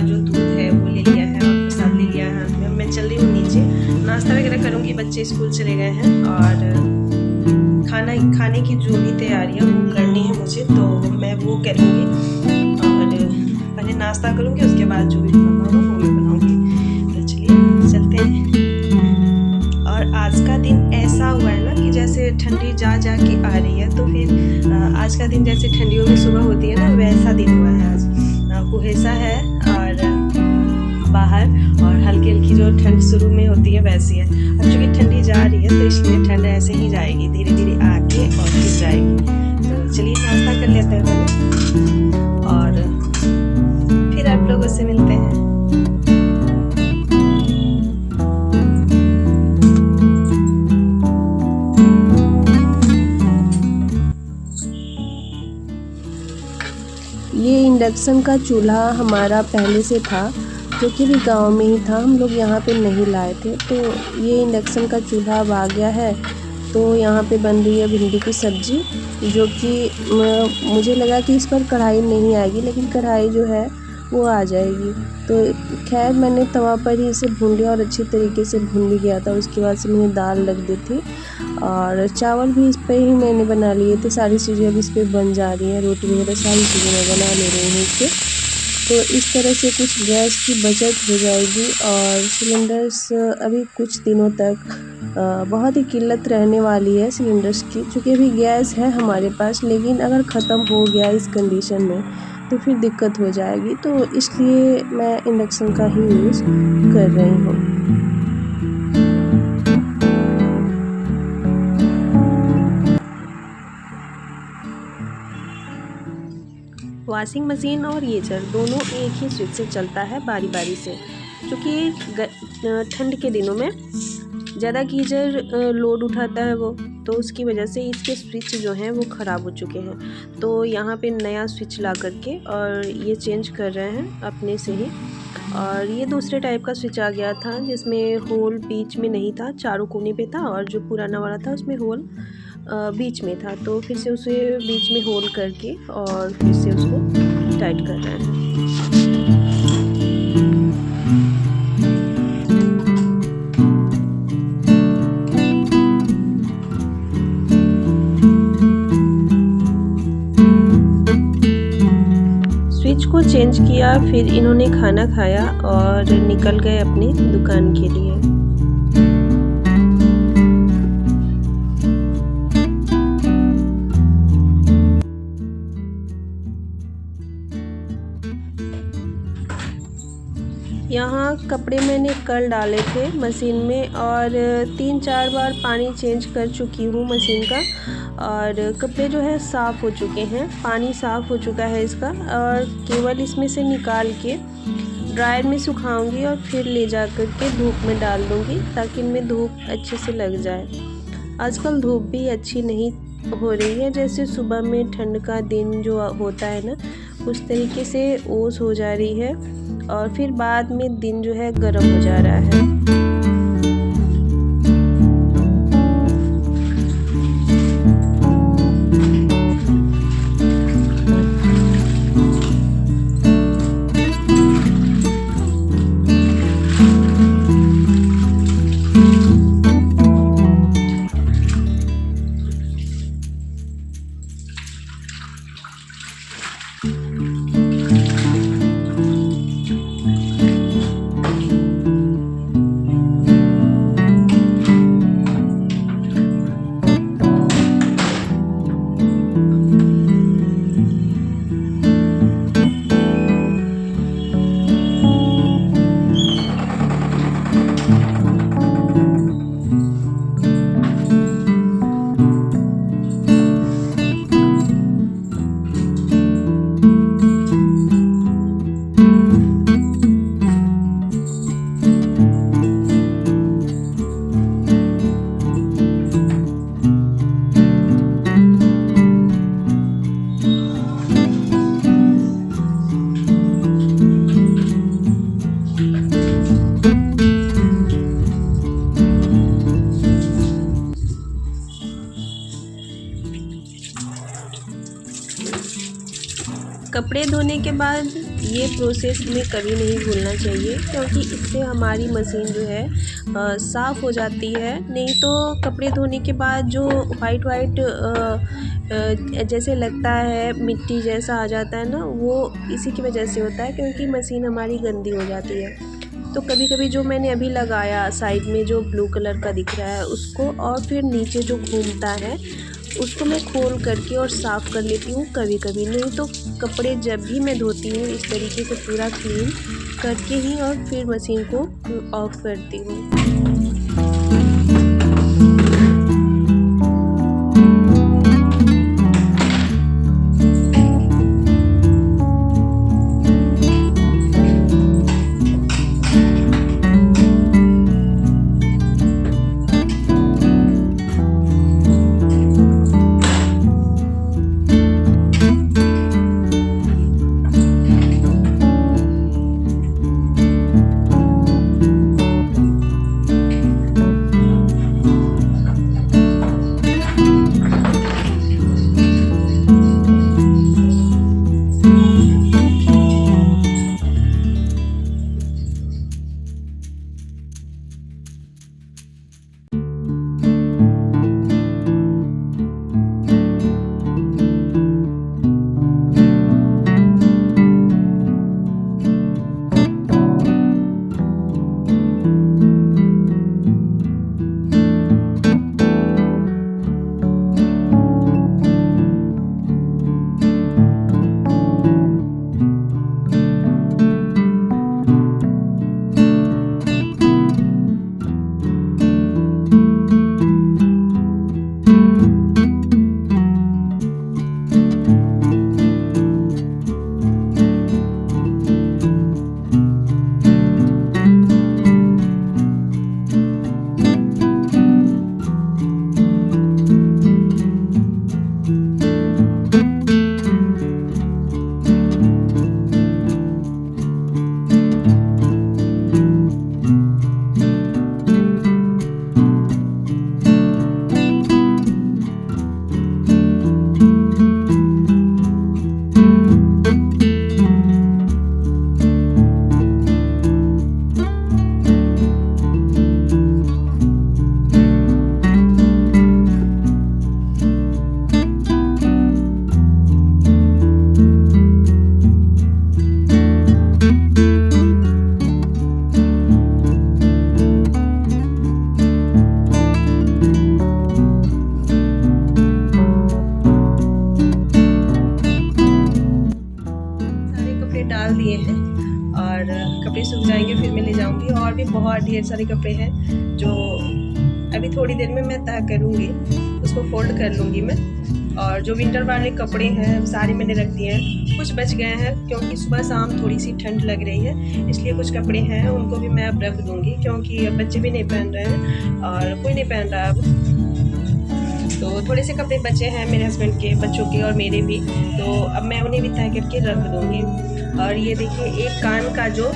जो दूध है वो ले लिया है और प्रसाद ले लिया है। मैं चल रही हूँ नीचे, नाश्ता वगैरह करूँगी, बच्चे स्कूल चले गए हैं और खाने की जो भी तैयारियाँ वो करनी है मुझे, तो मैं वो करूँगी और पहले नाश्ता करूँगी, उसके बाद जो भी खाना होगा वो मैं बनाऊँगी। तो चलिए चलते हैं। और आज का दिन ऐसा हुआ है ना कि जैसे ठंडी जा के आ रही है, तो फिर आज का दिन जैसे ठंडियों में सुबह होती है ना, वैसा दिन हुआ है आज। कुहेसा है और बाहर, और हल्की हल्की जो ठंड शुरू में होती है वैसी है। अब चूँकि ठंडी जा रही है तो इसलिए ठंड ऐसे ही जाएगी, धीरे धीरे आके और फिर जाएगी। तो चलिए नाश्ता कर लेते हैं पहले और फिर आप लोगों से मिलते हैं। ये इंडक्शन का चूल्हा हमारा पहले से था, जो कि भी गांव में ही था, हम लोग यहाँ पे नहीं लाए थे। तो ये इंडक्शन का चूल्हा अब आ गया है। तो यहाँ पे बन रही है भिंडी की सब्ज़ी, जो कि मुझे लगा कि इस पर कढ़ाई नहीं आएगी, लेकिन कढ़ाई जो है वो आ जाएगी। तो खैर मैंने तवा पर ही इसे भून लिया और अच्छी तरीके से भून भी गया था। उसके बाद से मैंने दाल रख दी थी और चावल भी इस पर ही मैंने बना लिए थे। सारी चीज़ें अब इस पर बन जा रही हैं, रोटी वगैरह सारी चीज़ें मैं बना ले रही हूँ इस पर। तो इस तरह से कुछ गैस की बचत हो जाएगी और सिलेंडर्स अभी कुछ दिनों तक बहुत ही किल्लत रहने वाली है सिलेंडर्स की। चूँकि अभी गैस है हमारे पास, लेकिन अगर ख़त्म हो गया इस कंडीशन में तो फिर दिक्कत हो जाएगी। तो इसलिए मैं इंडक्शन का ही यूज़ कर रही हूँ। वॉशिंग मशीन और गीज़र दोनों एक ही स्विच से चलता है बारी बारी से, क्योंकि ठंड के दिनों में ज़्यादा गीज़र लोड उठाता है वो, तो उसकी वजह से इसके स्विच जो हैं वो ख़राब हो चुके हैं। तो यहाँ पे नया स्विच ला करके और ये चेंज कर रहे हैं अपने से ही। और ये दूसरे टाइप का स्विच आ गया था जिसमें होल बीच में नहीं था, चारों कोने पे था, और जो पुराना वाला था उसमें होल बीच में था। तो फिर से उसे बीच में होल करके और फिर से उसको टाइट कर रहे हैं। स्विच को चेंज किया, फिर इन्होंने खाना खाया और निकल गए अपनी दुकान के लिए। यहाँ कपड़े मैंने कल डाले थे मशीन में और 3-4 बार पानी चेंज कर चुकी हूँ मशीन का, और कपड़े जो है साफ़ हो चुके हैं, पानी साफ़ हो चुका है इसका। और केवल इसमें से निकाल के ड्रायर में सुखाऊंगी और फिर ले जा कर के धूप में डाल दूँगी, ताकि इनमें धूप अच्छे से लग जाए। आजकल धूप भी अच्छी नहीं हो रही है, जैसे सुबह में ठंड का दिन जो होता है ना, उस तरीके से ओस हो जा रही है और फिर बाद में दिन जो है गर्म हो जा रहा है। कपड़े धोने के बाद ये प्रोसेस हमें कभी नहीं भूलना चाहिए, क्योंकि इससे हमारी मशीन जो है साफ़ हो जाती है। नहीं तो कपड़े धोने के बाद जो वाइट जैसे लगता है, मिट्टी जैसा आ जाता है ना, वो इसी की वजह से होता है, क्योंकि मशीन हमारी गंदी हो जाती है। तो कभी कभी जो मैंने अभी लगाया साइड में जो ब्लू कलर का दिख रहा है उसको, और फिर नीचे जो घूमता है उसको मैं खोल करके और साफ़ कर लेती हूँ कभी कभी। नहीं तो कपड़े जब भी मैं धोती हूँ इस तरीके से पूरा क्लीन करके ही और फिर मशीन को ऑफ करती हूँ। डाल दिए हैं और कपड़े सूख जाएंगे फिर मैं ले जाऊंगी। और भी बहुत ढेर सारे कपड़े हैं जो अभी थोड़ी देर में मैं तह करूंगी, उसको फोल्ड कर लूँगी मैं। और जो विंटर वाले कपड़े हैं सारे मैंने रख दिए हैं, कुछ बच गए हैं क्योंकि सुबह शाम थोड़ी सी ठंड लग रही है, इसलिए कुछ कपड़े हैं उनको भी मैं अब रख दूँगी, क्योंकि अब बच्चे भी नहीं पहन रहे हैं और कोई नहीं पहन रहा अब। तो थोड़े से कपड़े बचे हैं मेरे हस्बैंड के, बच्चों के और मेरे भी, तो अब मैं उन्हें भी तय करके रख दूँगी। और ये देखिए एक कान का जो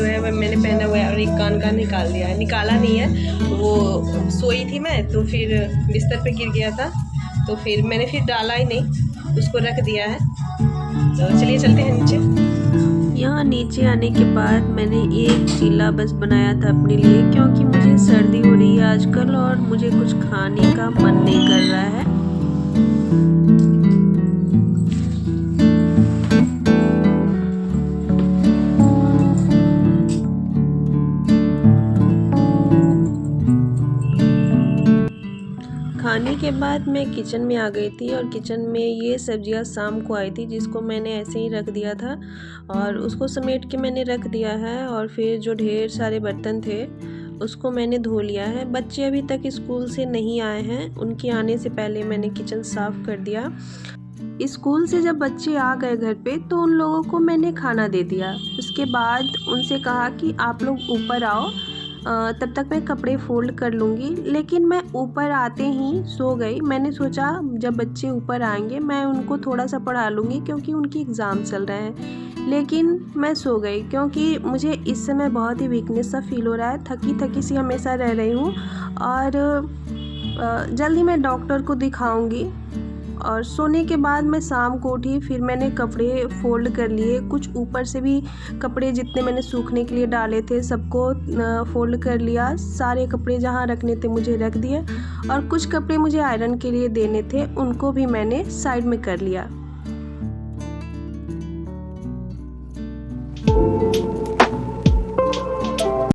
है वह मैंने पहना हुआ है और एक कान का निकाल दिया है, निकाला नहीं है, वो सोई थी मैं तो फिर बिस्तर पे गिर गया था, तो फिर मैंने फिर डाला ही नहीं, उसको रख दिया है। तो चलिए चलते हैं नीचे। यहाँ नीचे आने के बाद मैंने एक चीला बस बनाया था अपने लिए, क्योंकि मुझे सर्दी हो रही है आजकल और मुझे कुछ खाने का मन नहीं कर रहा है। खाने के बाद मैं किचन में आ गई थी और किचन में ये सब्जियां शाम को आई थी, जिसको मैंने ऐसे ही रख दिया था और उसको समेट के मैंने रख दिया है। और फिर जो ढेर सारे बर्तन थे उसको मैंने धो लिया है। बच्चे अभी तक स्कूल से नहीं आए हैं, उनके आने से पहले मैंने किचन साफ़ कर दिया। स्कूल से जब बच्चे आ गए घर पे तो उन लोगों को मैंने खाना दे दिया। उसके बाद उनसे कहा कि आप लोग ऊपर आओ, तब तक मैं कपड़े फोल्ड कर लूँगी। लेकिन मैं ऊपर आते ही सो गई। मैंने सोचा जब बच्चे ऊपर आएंगे मैं उनको थोड़ा सा पढ़ा लूँगी, क्योंकि उनकी एग्ज़ाम चल रहे हैं। लेकिन मैं सो गई क्योंकि मुझे इस समय बहुत ही वीकनेस सा फील हो रहा है, थकी थकी सी हमेशा रह रही हूँ और जल्दी मैं डॉक्टर को दिखाऊँगी और सोने के बाद मैं शाम को उठी, फिर मैंने कपड़े फ़ोल्ड कर लिए, कुछ ऊपर से भी कपड़े जितने मैंने सूखने के लिए डाले थे सबको फ़ोल्ड कर लिया। सारे कपड़े जहाँ रखने थे मुझे रख दिए और कुछ कपड़े मुझे आयरन के लिए देने थे, उनको भी मैंने साइड में कर लिया।